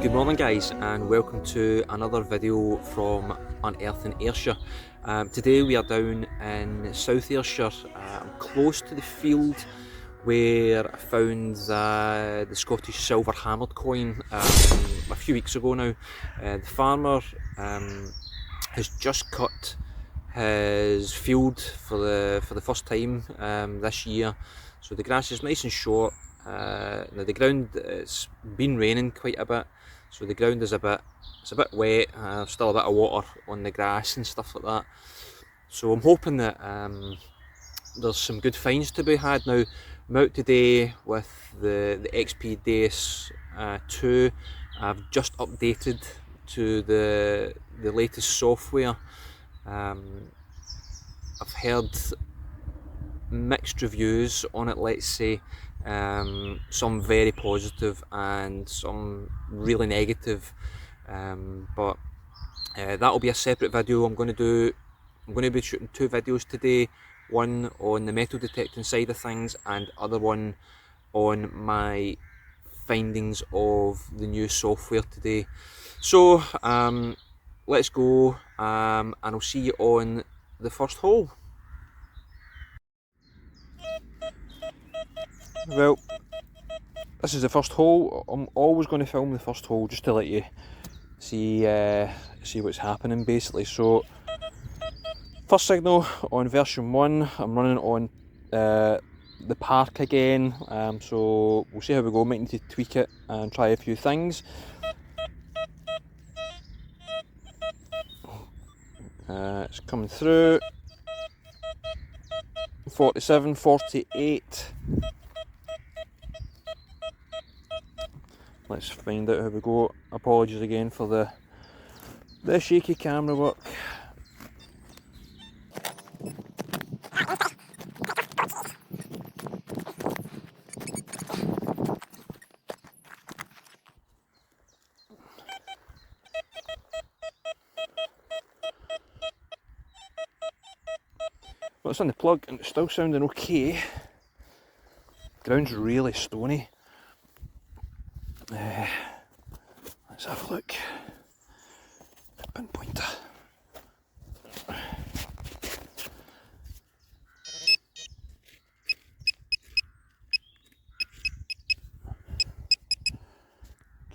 Good morning guys, and welcome to another video from Unearthing Ayrshire. Today we are down in South Ayrshire. I'm close to the field where I found the Scottish silver hammered coin a few weeks ago now. The farmer has just cut his field for the first time this year, so the grass is nice and short. Now the ground, it's been raining quite a bit, so the ground is a bit wet. Still a bit of water on the grass and stuff like that. So I'm hoping that there's some good finds to be had. Now I'm out today with the XP Deus 2. I've just updated to the latest software. I've heard mixed reviews on it, let's say. Some very positive and some really negative, but that'll be a separate video. I'm going to be shooting two videos today, one on the metal detecting side of things and other one on my findings of the new software today. So let's go, and I'll see you on the first hole. Well, this is the first hole. I'm always going to film the first hole just to let you see what's happening basically. So first signal on version 1, I'm running on the park again, so we'll see how we go. Might need to tweak it and try a few things. It's coming through 47, 48. Let's find out how we go. Apologies again for the shaky camera work. Well, it's on the plug and it's still sounding okay. Ground's really stony. Let's have a look. Pinpointer.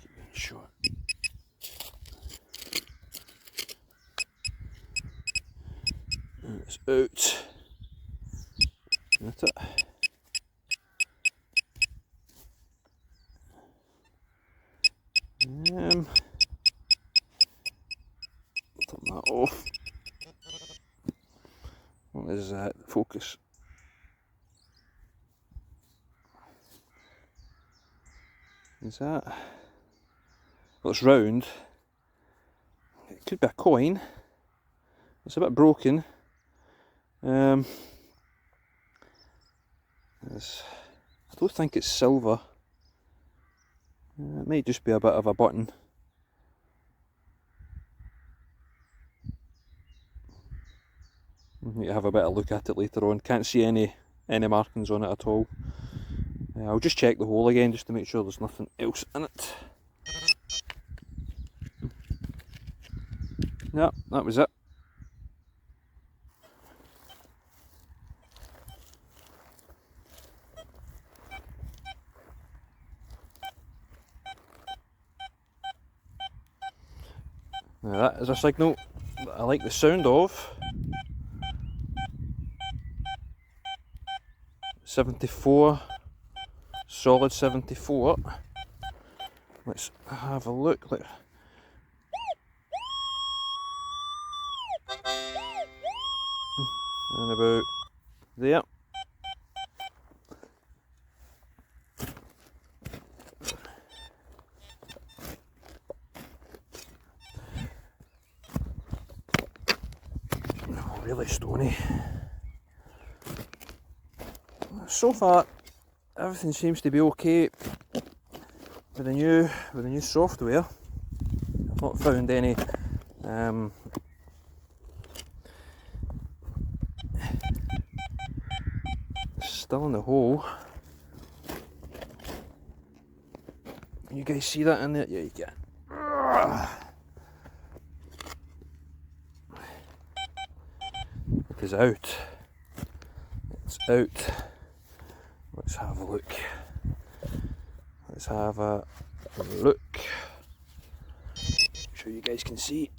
Keep being short. And it's out. That's it. Turn that off. What is that? Focus. Is that? Well, it's round. It could be a coin. It's a bit broken. I don't think it's silver. It might just be a bit of a button. You have a bit of look at it later on. Can't see any markings on it at all. I'll just check the hole again just to make sure there's nothing else in it. Yeah, that was it. Now that is a signal that I like the sound of. 74, solid 74. Let's have a look. And about there. Oh, really stony. So far, everything seems to be okay with the new software. I've not found any still in the hole. You guys see that in there? Yeah, you can. It is out. It's out. Let's have a look. Let's have a look. Make sure you guys can see.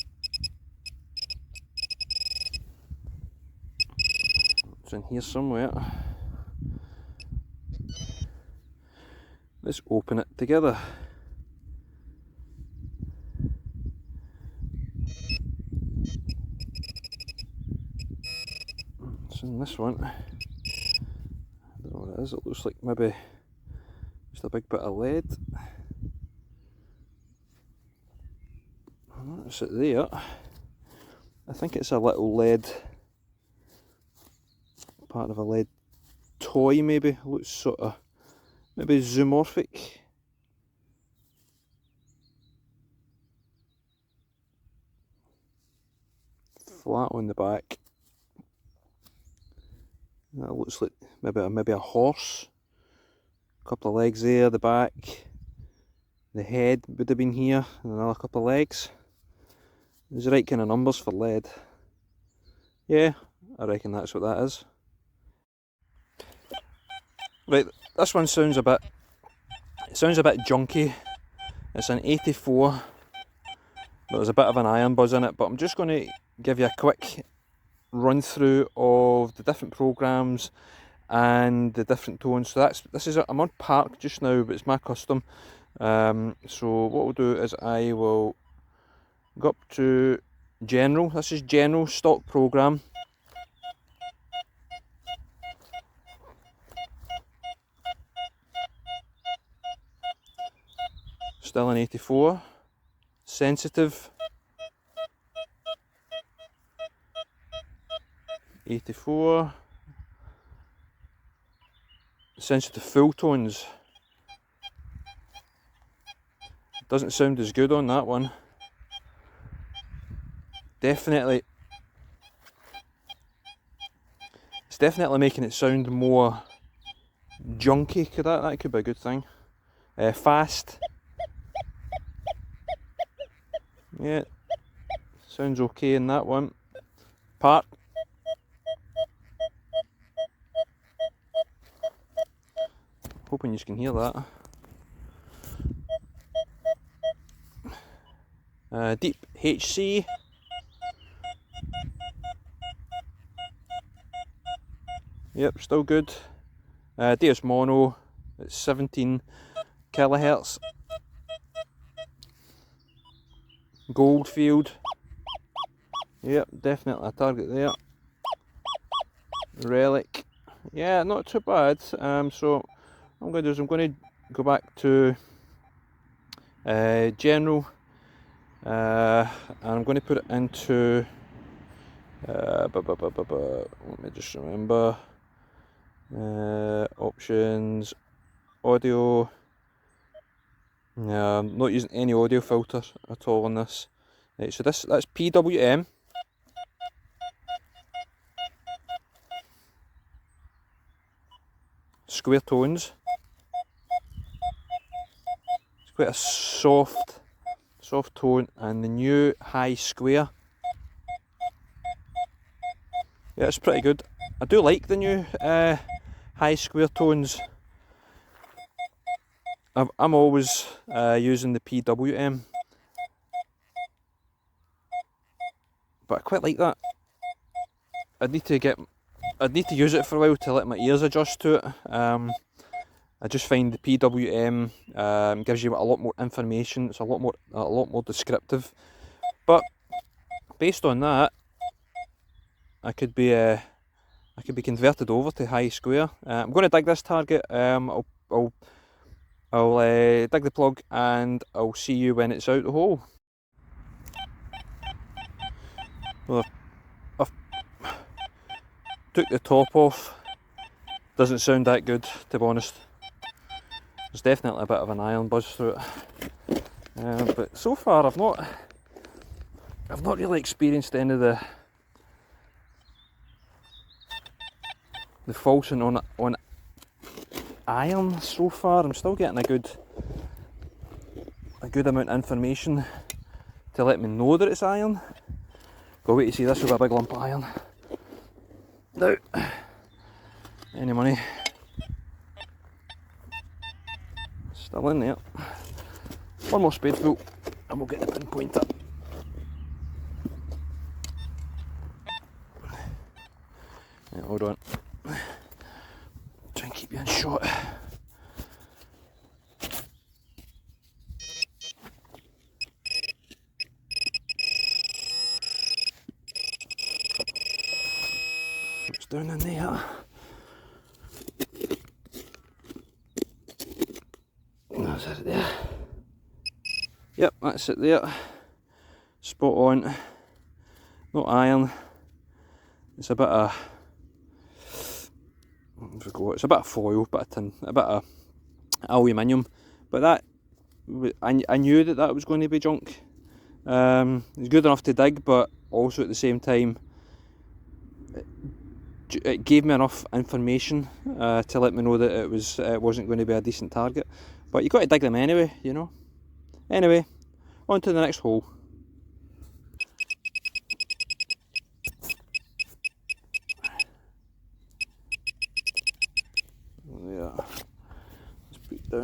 It's in here somewhere. Let's open it together. It's in this one. I don't know what it is. It looks like maybe just a big bit of lead. That's it there. I think it's a little lead, part of a lead toy maybe. It looks sort of maybe zoomorphic. Flat on the back. That looks like maybe a horse. A couple of legs there, the back. The head would have been here, and another couple of legs. There's the right kind of numbers for lead. Yeah, I reckon that's what that is. Right, this one sounds a bit junky. It's an 84, but there's a bit of an iron buzz in it. But I'm just going to give you a quick run through of the different programs and the different tones. So I'm on Park just now, but it's my custom. So what we'll do is I will go up to General. This is General stock program. Still an 84. Sensitive. 84. Sensitive full tones. Doesn't sound as good on that one. Definitely. It's definitely making it sound more junky. That could be a good thing. Fast. Yeah, sounds okay in that one. Park. Hoping you can hear that. Deep HC. Yep, still good. Deus Mono, it's 17 kilohertz. Goldfield. Yep, definitely a target there. Relic. Yeah, not too bad. So what I'm going to do is I'm going to go back to General, and I'm going to put it into let me just remember, options, audio. I'm not using any audio filter at all on this. Right, so that's PWM. Square tones. It's quite a soft tone, and the new high square. Yeah, it's pretty good. I do like the new high square tones. I'm always using the PWM, but I quite like that. I'd need to use it for a while to let my ears adjust to it. I just find the PWM gives you a lot more information. It's a lot more descriptive. But based on that, I could be converted over to high square. I'm going to dig this target. I'll dig the plug and I'll see you when it's out the hole. Well, I've took the top off. Doesn't sound that good, to be honest. There's definitely a bit of an iron buzz through it. But so far I've not really experienced any of the falsing on iron so far. I'm still getting a good amount of information to let me know that it's iron. Go wait to see, this will be a big lump of iron. Now, any money? Still in there. One more spadeful and we'll get the pinpointer. Yeah, hold on. Try and keep you in shot. It's down in there. That's it there. Yep, that's it there. Spot on. Not iron. It's a bit of, I forgot, it's a bit of foil, bit of tin, a bit of aluminium. But that, I knew that was going to be junk. It's good enough to dig, but also at the same time, it gave me enough information to let me know that it wasn't going to be a decent target. But you've got to dig them anyway, you know. Anyway, on to the next hole. There. Let's put it down.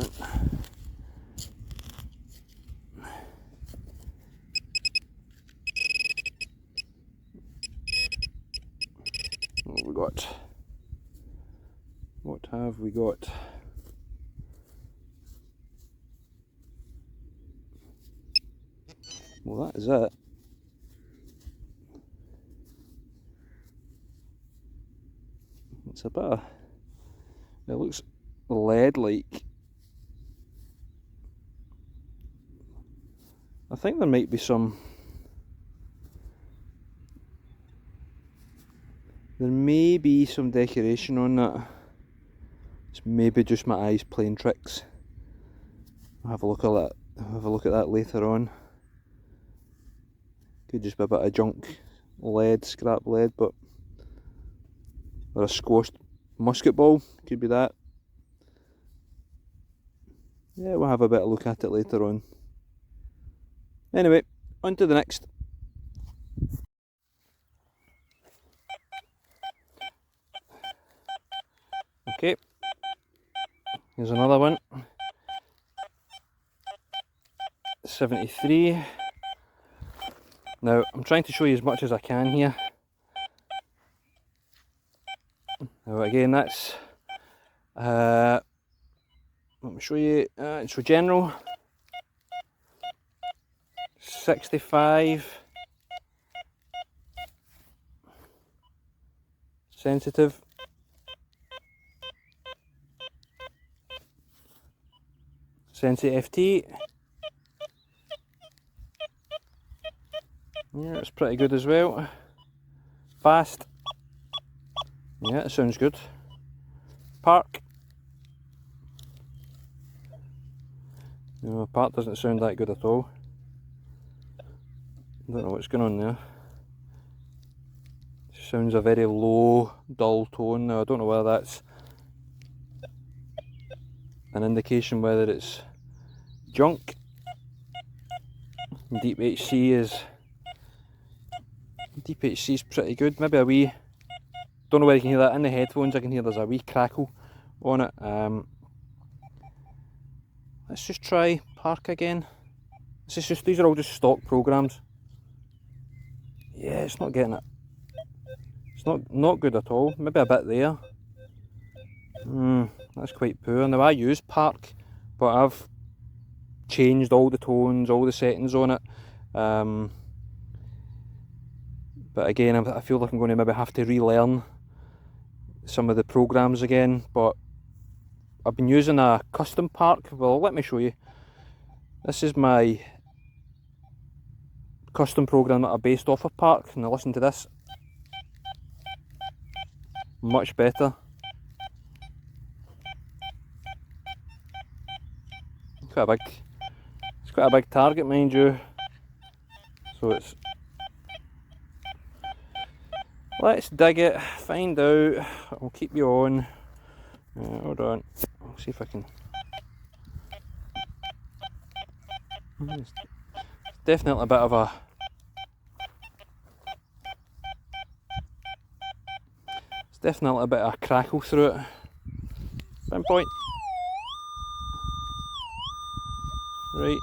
What have we got? What have we got? Well, that is it. It's a bit of, it looks lead-like. I think there might be some, there may be some decoration on that. It's maybe just my eyes playing tricks. I'll have a look at that. I'll have a look at that later on. Could just be a bit of junk lead, scrap lead, but or a squashed musket ball. Could be that. Yeah, we'll have a bit of look at it later on. Anyway, on to the next. Okay, here's another one. 73. Now, I'm trying to show you as much as I can here. Now again, that's, let me show you, so general, 65, sensitive, 70FT. Yeah, it's pretty good as well. Fast. Yeah, it sounds good. Park. No, park doesn't sound that good at all. Don't know what's going on there. Sounds a very low, dull tone. Now I don't know whether that's an indication whether it's junk. Deep HC is pretty good. Maybe a wee, don't know where you can hear that in the headphones. I can hear there's a wee crackle on it. Let's just try Park again. These are all just stock programs. Yeah, it's not getting it. It's not good at all. Maybe a bit there. That's quite poor. Now I use Park, but I've changed all the tones, all the settings on it. But again, I feel like I'm going to maybe have to relearn some of the programs again. But I've been using a custom Park. Well, let me show you. This is my custom program that I based off of Park. Now listen to this. Much better. It's quite a big target, mind you. So it's, let's dig it, find out. I'll keep you on. Hold on. I'll see if I can. It's definitely a bit of a crackle through it. Pinpoint. Right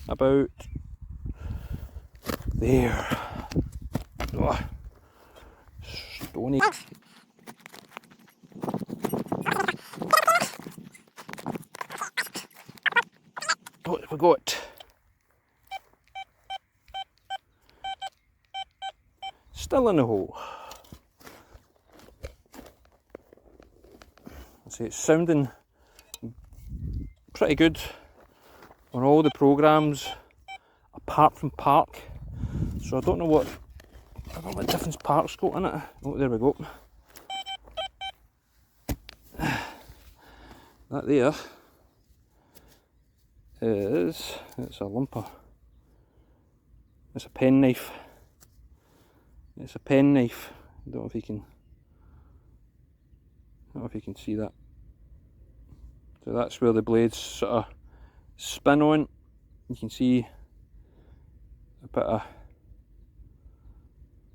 about there. Oh, stony. What have we got? Still in the hole. See, it's sounding pretty good on all the programs apart from Park. So I don't know what difference Park's got in it. Oh, there we go. That there is, it's a lumper. It's a penknife. It's a penknife. I don't know if you can see that. So that's where the blades sort of spin on. You can see a bit of,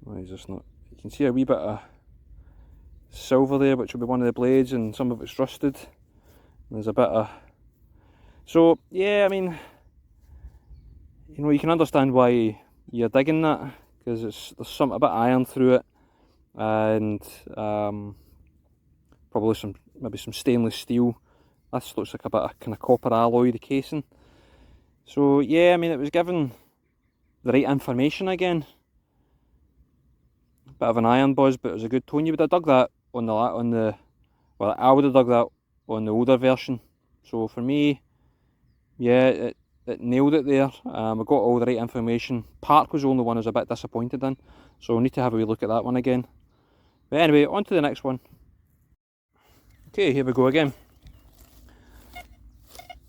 why is this not? You can see a wee bit of silver there, which will be one of the blades, and some of it's rusted. There's a bit of, so yeah, I mean, you know, you can understand why you're digging that, because there's a bit of iron through it, and probably maybe some stainless steel. This looks like a bit of kind of copper alloy, the casing. So yeah, I mean, it was given the right information again. Bit of an iron buzz, but it was a good tone. You would have dug that on the well, I would have dug that on the older version. So for me, yeah, it nailed it there. I got all the right information. Park was the only one I was a bit disappointed in, so we'll need to have a wee look at that one again. But anyway, on to the next one. Okay, here we go again.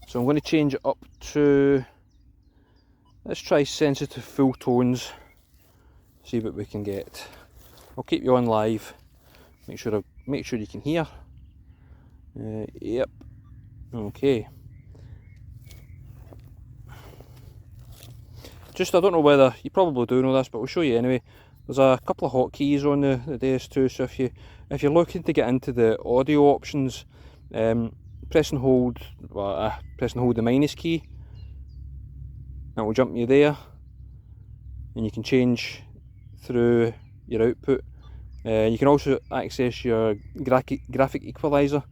So I'm going to change it up to, let's try sensitive full tones, see what we can get. I'll keep you on live, make sure you can hear. Yep, okay. Just, I don't know whether, you probably do know this, but we'll show you anyway. There's a couple of hotkeys on the DS2, so if you're looking to get into the audio options, press and hold the minus key, and it will jump you there, and you can change through your output. You can also access your graphic equalizer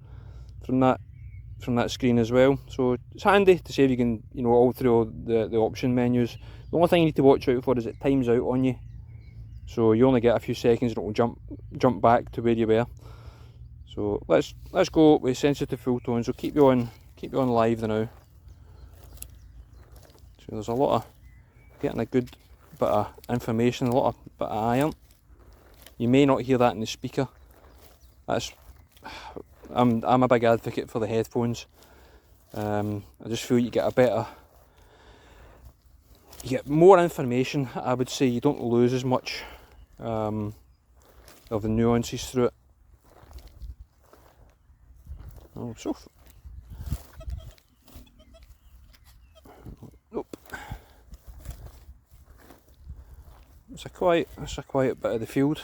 from that screen as well. So it's handy to save you can, you know, all through all the option menus. The only thing you need to watch out for is it times out on you, so you only get a few seconds and it will jump back to where you were. So let's go with sensitive full tones. So keep you on live now. So there's a lot of getting a good bit of information, a lot of bit of iron. You may not hear that in the speaker. I'm a big advocate for the headphones. I just feel you get you get more information. I would say you don't lose as much of the nuances through it. Oh, nope. It's a quiet bit of the field.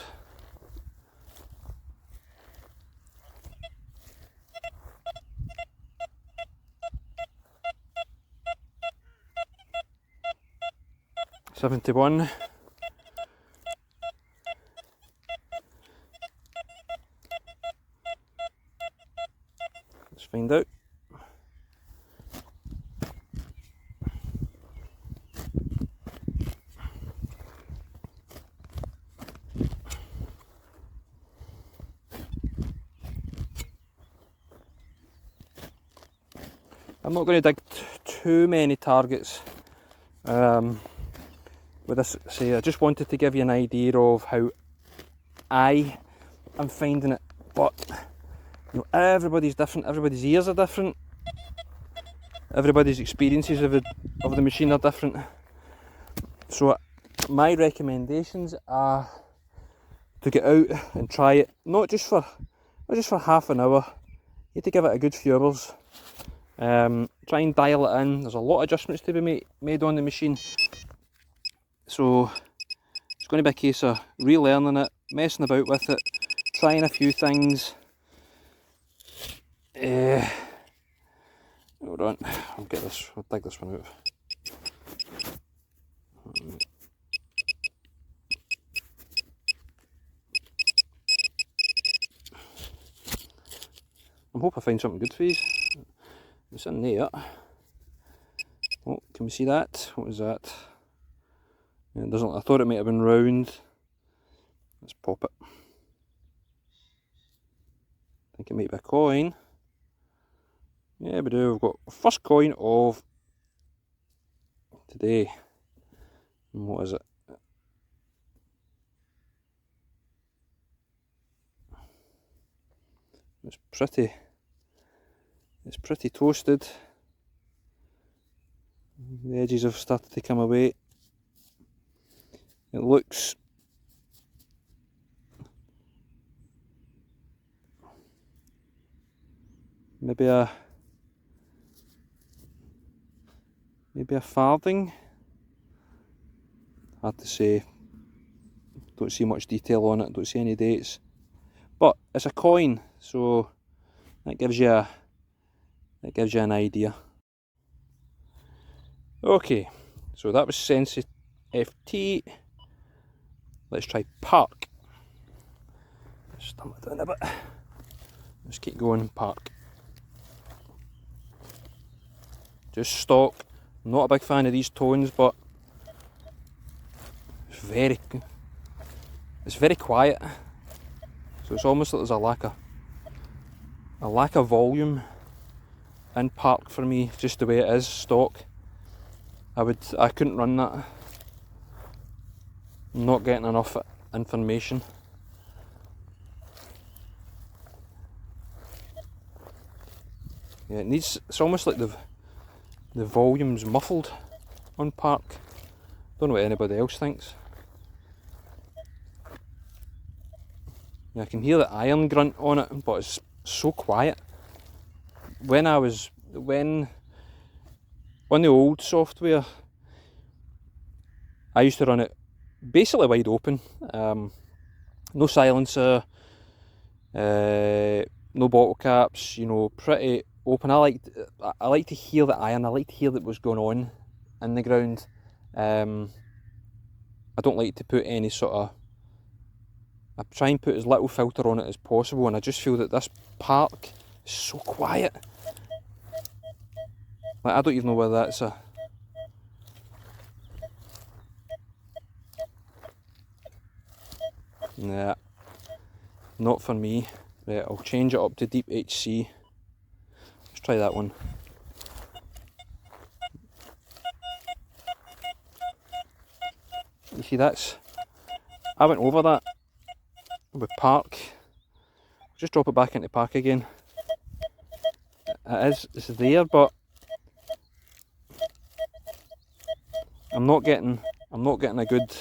$71. Let's find out. I'm not going to dig too many targets with this. I just wanted to give you an idea of how I am finding it, but you know, everybody's different, everybody's ears are different, everybody's experiences of the machine are different. So my recommendations are to get out and try it, not just for half an hour. You need to give it a good few hours. Try and dial it in. There's a lot of adjustments to be made on the machine. so it's going to be a case of relearning it, messing about with it, trying a few things. Hold on, I'll dig this one out. I hope I find something good for you. It's in there. Oh, can we see that? What is that? Yeah, it doesn't. I thought it might have been round. Let's pop it. I think it might be a coin. Yeah, we do. We've got our first coin of today. And what is it? It's pretty toasted. The edges have started to come away. It looks maybe a farthing. Hard to say. Don't see much detail on it. Don't see any dates. But it's a coin, so that gives you an idea. Okay, so that was Sensi FT. Let's try Park. Let's dumb it down a bit. Let's keep going. Park. Just stock. I'm not a big fan of these tones, but it's very quiet. So it's almost like there's a lack of volume in Park for me, just the way it is stock. I couldn't run that. I'm not getting enough information. Yeah, it's almost like the volume's muffled on Park. Don't know what anybody else thinks. Yeah, I can hear the iron grunt on it, but it's so quiet. When on the old software, I used to run it basically wide open, no silencer, no bottle caps, pretty open. I like to hear the iron. I like to hear what was going on in the ground. I don't like to put any sort of. I try and put as little filter on it as possible, and I just feel that this Park is so quiet. Like, I don't even know whether that's a. Nah, not for me. Right, I'll change it up to Deep HC. Let's try that one. You see, I went over that with Park. Just drop it back into Park again. It's there, but I'm not getting a good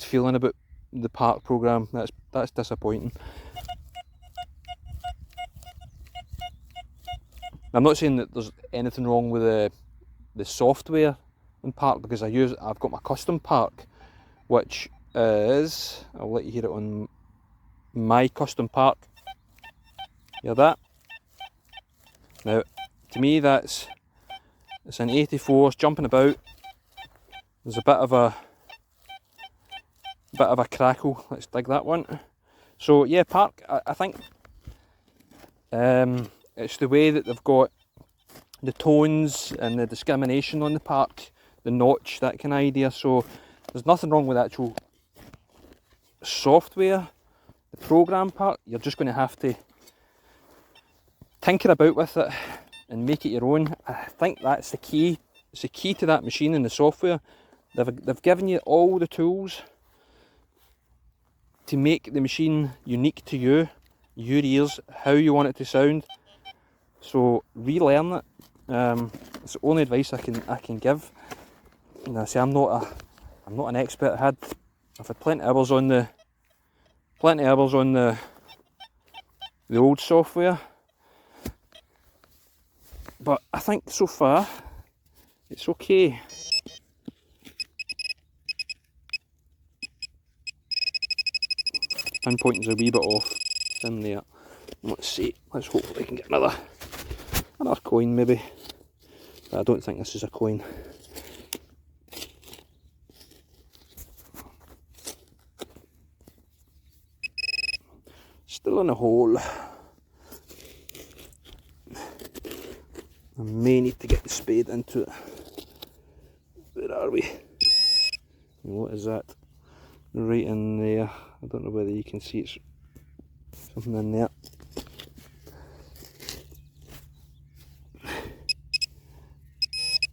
feeling about the Park program. That's disappointing. I'm not saying that there's anything wrong with the software in Park, because I've got my custom Park, which is, I'll let you hear it on my custom Park. Hear that? Now, to me, it's an 84, it's jumping about. There's a bit of a crackle. Let's dig that one. So yeah, Park. I think it's the way that they've got the tones and the discrimination on the Park, the notch, that kind of idea. So there's nothing wrong with actual software. The program part, you're just going to have to tinker about with it and make it your own. I think that's the key. It's the key to that machine and the software. They've given you all the tools to make the machine unique to you, your ears, how you want it to sound. So relearn it. It's the only advice I can give. And I say I'm not an expert. I've had plenty of hours on the old software, but I think so far it's okay. pinpointing's a wee bit off. It's in there. Let's see. Let's hopefully I can get another coin maybe. But I don't think this is a coin. Still in a hole. I may need to get the spade into it. Where are we? What is that? Right in there. I don't know whether you can see it's something in there.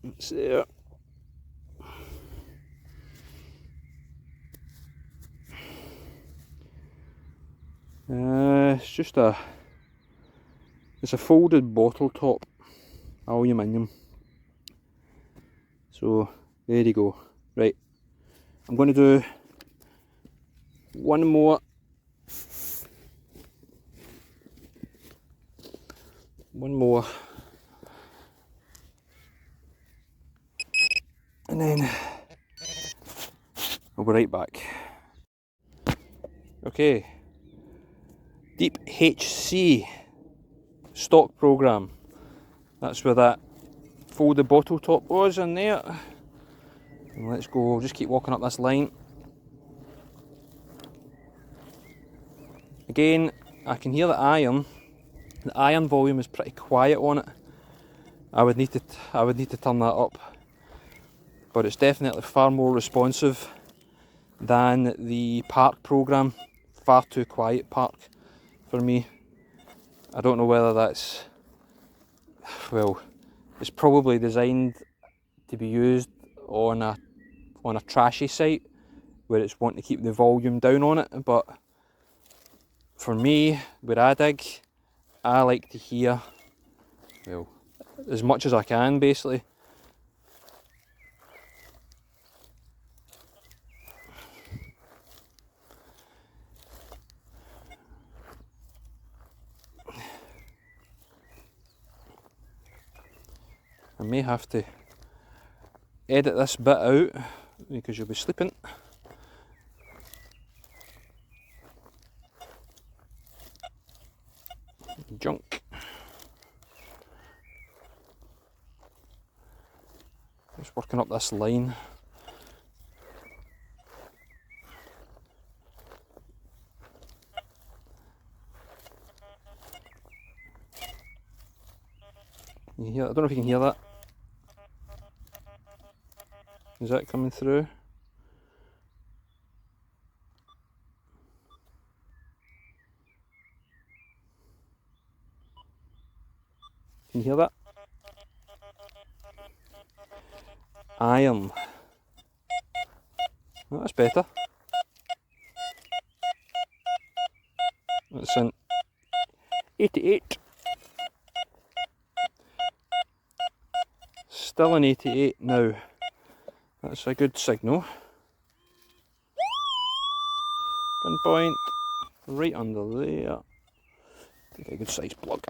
It's there. It's a folded bottle top, aluminium. So there you go. Right, I'm going to do one more. And then I'll be right back. Okay, Deep HC stock program. That's where that folded bottle top was in there. And let's go, just keep walking up this line. Again, I can hear the iron. The iron volume is pretty quiet on it. I would need to turn that up. But it's definitely far more responsive than the Park program. Far too quiet Park for me. I don't know whether that's, well, it's probably designed to be used on a trashy site where it's wanting to keep the volume down on it, but for me, where I dig, I like to hear, well, as much as I can basically. I may have to edit this bit out because you'll be sleeping. Junk. Just working up this line. You hear? I don't know if you can hear that. Is that coming through? Can you hear that? Iron. Oh, that's better. That's in 88. Still in 88 now. That's a good signal. Pinpoint right under there. Take a good size plug.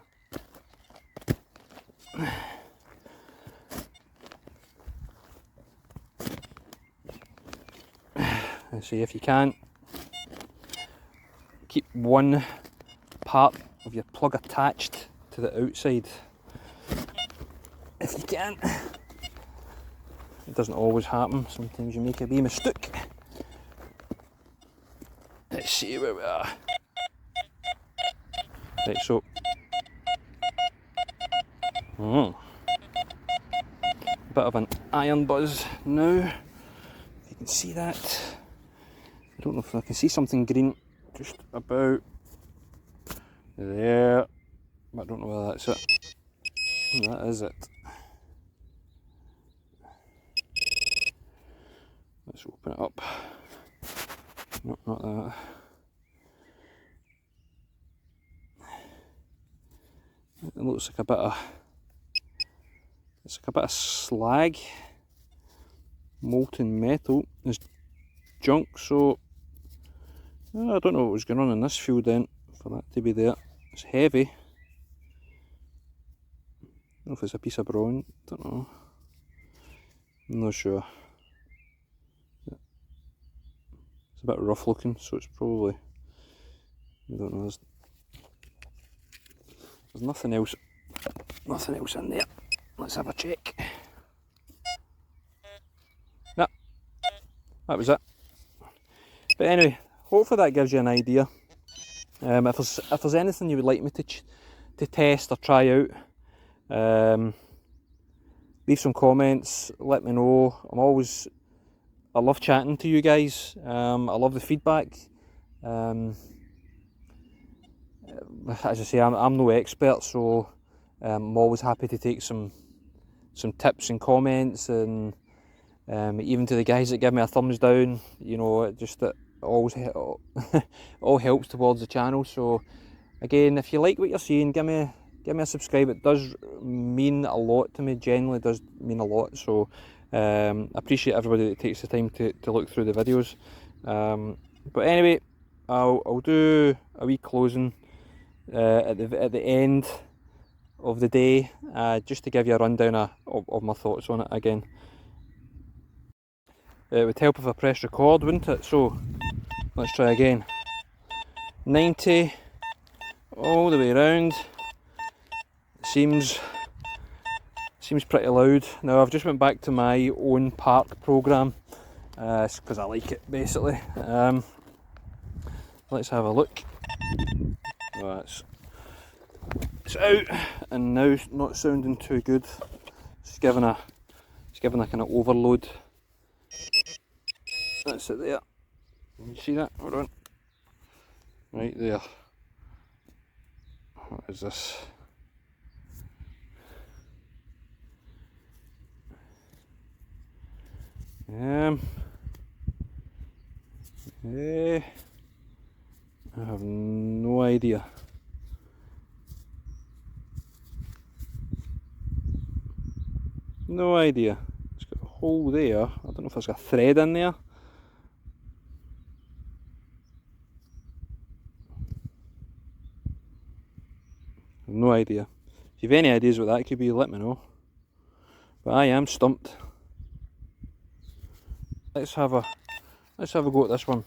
And see if you can keep one part of your plug attached to the outside. If you can. It doesn't always happen, sometimes you make a wee mistake. Let's see where we are. Right, so bit of an iron buzz now. If you can see that. I don't know if I can see something green just about there. But I don't know whether that's it. That is it. Let's open it up. No, not that. It looks like a bit of, it's like a bit of slag, molten metal. There's junk, so I don't know what was going on in this field then for that to be there. It's heavy. I don't know if it's a piece of bronze, don't know. I'm not sure. It's a bit rough looking, so it's probably I don't know, there's nothing else in there. Let's have a check. No, that was it. But anyway, hopefully that gives you an idea. If there's anything you would like me to test or try out, leave some comments, let me know. I love chatting to you guys. I love the feedback. As I say, I'm no expert, so I'm always happy to take some tips and comments, and even to the guys that give me a thumbs down, you know, it always all helps towards the channel. So again, if you like what you're seeing, give me a subscribe. It does mean a lot to me, genuinely does mean a lot. So I appreciate everybody that takes the time to look through the videos. But anyway, I'll do a wee closing at the end of the day, just to give you a rundown of my thoughts on it again. It would help if I press record, wouldn't it? So let's try again. 90 all the way around. Seems pretty loud. Now I've just went back to my own park program because I like it, basically. Let's have a look. Oh, it's out and now not sounding too good. It's giving a kind of overload. That's it there. Can you see that? Hold on. Right there. What is this? I have no idea. No idea. It's got a hole there. I don't know if there's a thread in there. No idea. If you've any ideas what that could be, let me know. But I am stumped. Let's have a go at this one.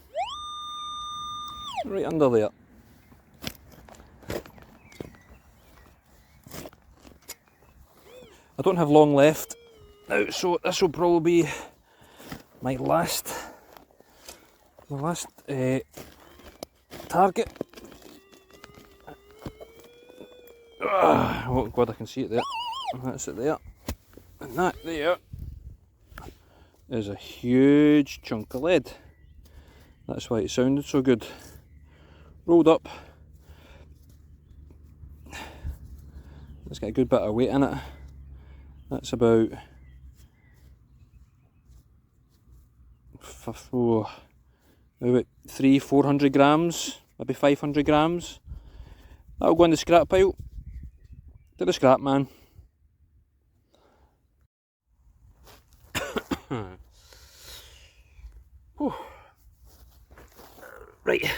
Right under there. I don't have long left now, so this will probably be my last target. Oh god, I can see it there. That's it there. And that there is a huge chunk of lead. That's why it sounded so good. Rolled up. It's got a good bit of weight in it. That's about 300-400 grams, maybe 500 grams. That'll go in the scrap pile. To the scrap man. Right,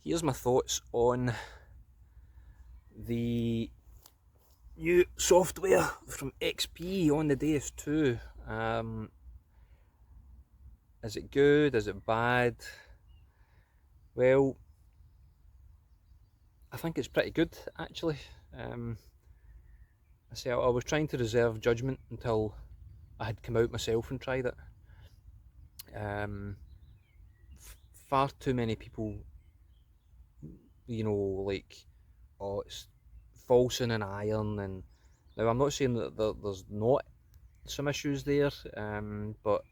here's my thoughts on the new software from XP on the DS2. Is it good? Is it bad? Well, I think it's pretty good, actually. I say I was trying to reserve judgment until I had come out myself and tried it. Far too many people, you know, like, oh, it's falsing an iron, and now I'm not saying that there's not some issues there, but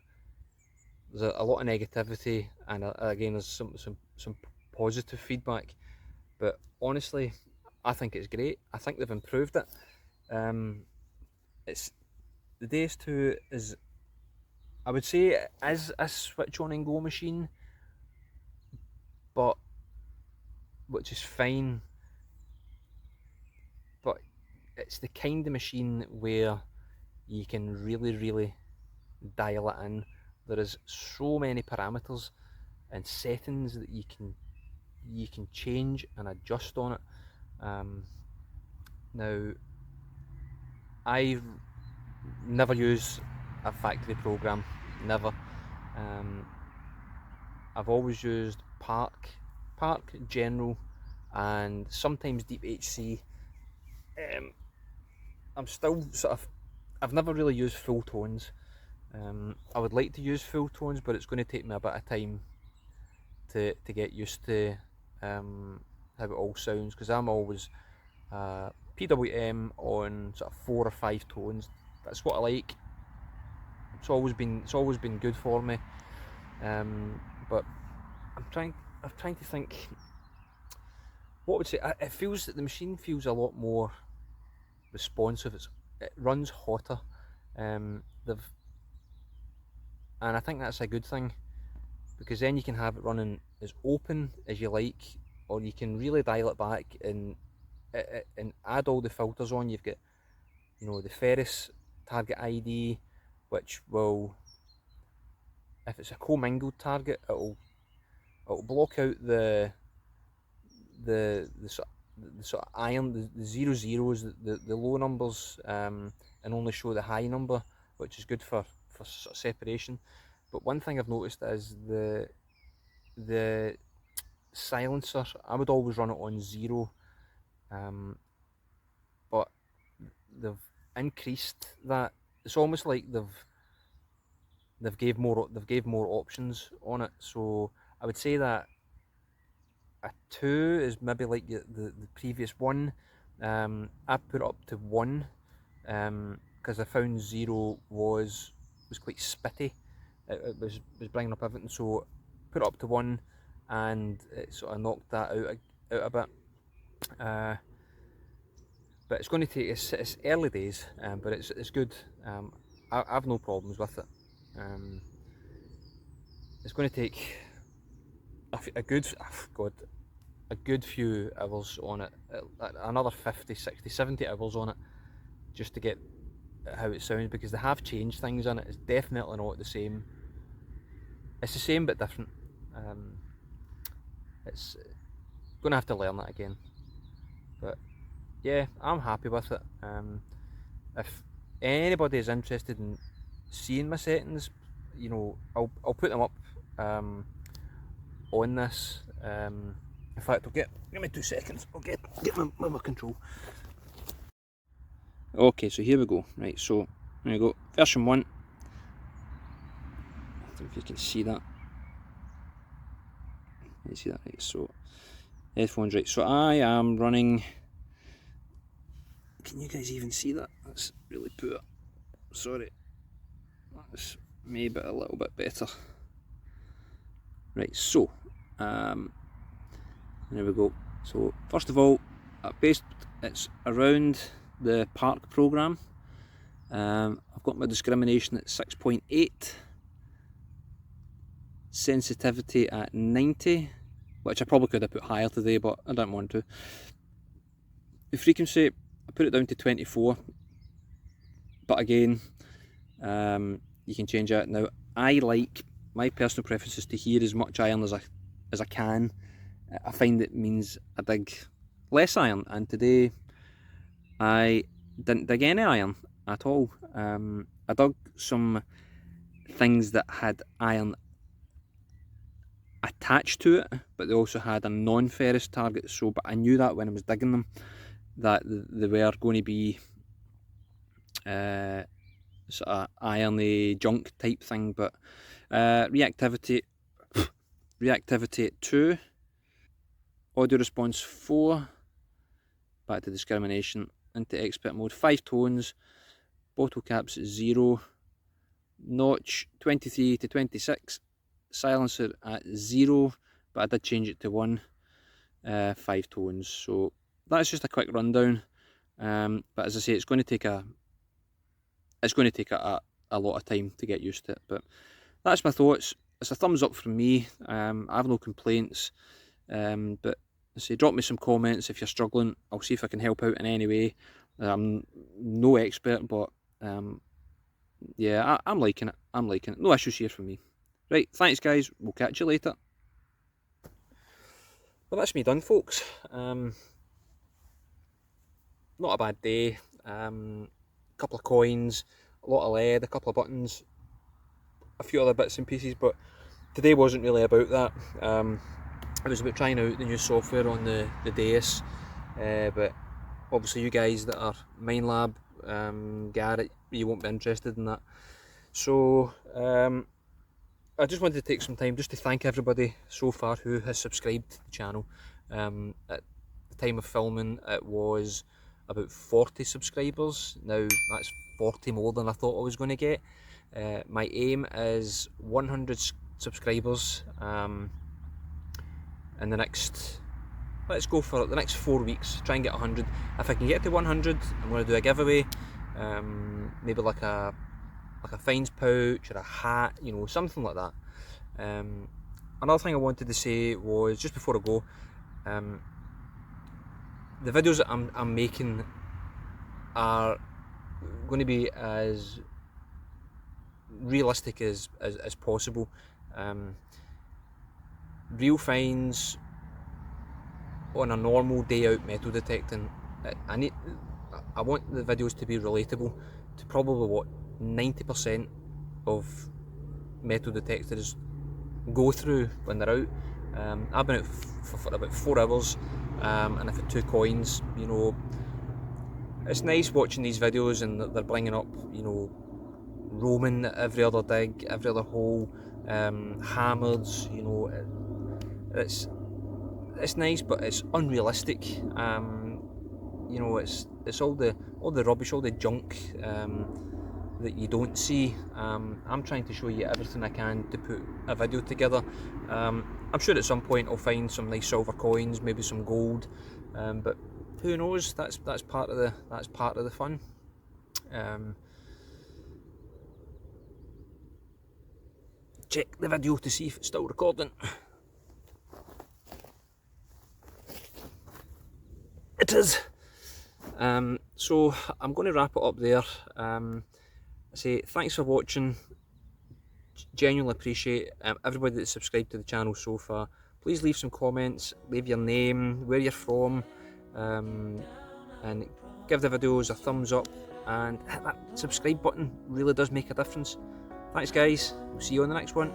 there's a lot of negativity, and again there's some positive feedback. But honestly, I think it's great. I think they've improved it. It's the DS2 is, I would say, it is a switch on and go machine, but which is fine. But it's the kind of machine where you can really dial it in. There is so many parameters and settings that you can change and adjust on it. Now, I never use a factory program, never. I've always used Park Park General and sometimes Deep HC. I'm still I've never really used full tones. I would like to use full tones, but it's going to take me a bit of time to get used to how it all sounds, because I'm always PWM on sort of 4 or 5 tones. That's what I like. It's always been good for me. But I'm trying to think. What would say? It feels that the machine feels a lot more responsive. It runs hotter. And I think that's a good thing, because then you can have it running as open as you like, or you can really dial it back and add all the filters on. You've got, the Ferris target ID, which will, if it's a commingled target, it'll block out the sort of iron, the 0 zeros, the low numbers, and only show the high number, which is good for sort of separation. But one thing I've noticed is the silencer, I would always run it on 0, but they've increased that. It's almost like they've gave more options on it. So I would say that a 2 is maybe like the previous one. I put it up to 1 because I found 0 was quite spitty. It was bringing up everything, so put it up to 1, and it sort of knocked that out a bit. But it's going to take, it's early days, but it's good. I've no problems with it. It's going to take a good few hours on it, another 50, 60, 70 hours on it, just to get how it sounds, because they have changed things in it. It's definitely not the same. It's the same but different. It's going to have to learn that again. But yeah, I'm happy with it. If anybody is interested in seeing my settings, I'll put them up on this. In fact, give me 2 seconds. I'll get my control. Okay, so here we go. Right, so there you go. Version 1. I don't know if you can see that. You see that, right? So headphones, right? So I am running. Can you guys even see that? That's really poor. Sorry. That's maybe a little bit better. Right, so there we go. So first of all, it's around the Park program. I've got my discrimination at 6.8, sensitivity at 90, which I probably could have put higher today, but I don't want to. The frequency, I put it down to 24, but again, you can change that. Now, I like, my personal preference is to hear as much iron as I can. I find it means I dig less iron, and today I didn't dig any iron at all. I dug some things that had iron attached to it, but they also had a non-ferrous target. But I knew that when I was digging them, that they were going to be sort of irony junk type thing. But reactivity at 2, audio response 4, back to discrimination, into expert mode, 5 tones, bottle caps at 0, notch 23 to 26, silencer at 0, but I did change it to 1, 5 tones. So that's just a quick rundown. But as I say, it's going to take a lot of time to get used to it. But that's my thoughts. It's a thumbs up from me. I have no complaints. But say, drop me some comments if you're struggling. I'll see if I can help out in any way. I'm no expert, but yeah, I'm liking it. No issues here from me. Right, thanks guys. We'll catch you later. Well, that's me done, folks. Not a bad day. A couple of coins, a lot of lead, a couple of buttons, a few other bits and pieces, but today wasn't really about that. it was about trying out the new software on the DS, but obviously you guys that are Minelab, Garrett, you won't be interested in that. So I just wanted to take some time just to thank everybody so far who has subscribed to the channel. At the time of filming, it was about 40 subscribers. Now that's 40 more than I thought I was going to get. My aim is 100 subscribers in the next, let's go for the next 4 weeks, try and get 100. If I can get to 100, I'm going to do a giveaway, maybe like a fines pouch or a hat, you know, something like that. Another thing I wanted to say was, just before I go, the videos that I'm making are going to be as realistic as possible. Real finds on a normal day out metal detecting, I want the videos to be relatable to probably what 90% of metal detectors go through when they're out. I've been out for about 4 hours, and I've had 2 coins. You know, it's nice watching these videos and they're bringing up, you know, roaming at every other dig, every other hole, hammers. You know, it's nice, but it's unrealistic. You know, it's all the rubbish, all the junk that you don't see. I'm trying to show you everything I can to put a video together. I'm sure at some point I'll find some nice silver coins, maybe some gold, but who knows? That's part of the fun. Check the video to see if it's still recording. It is. So I'm going to wrap it up there. I say thanks for watching. Genuinely appreciate everybody that's subscribed to the channel so far. Please leave some comments, leave your name, where you're from, and give the videos a thumbs up and hit that subscribe button. Really does make a difference. Thanks guys, we'll see you on the next one.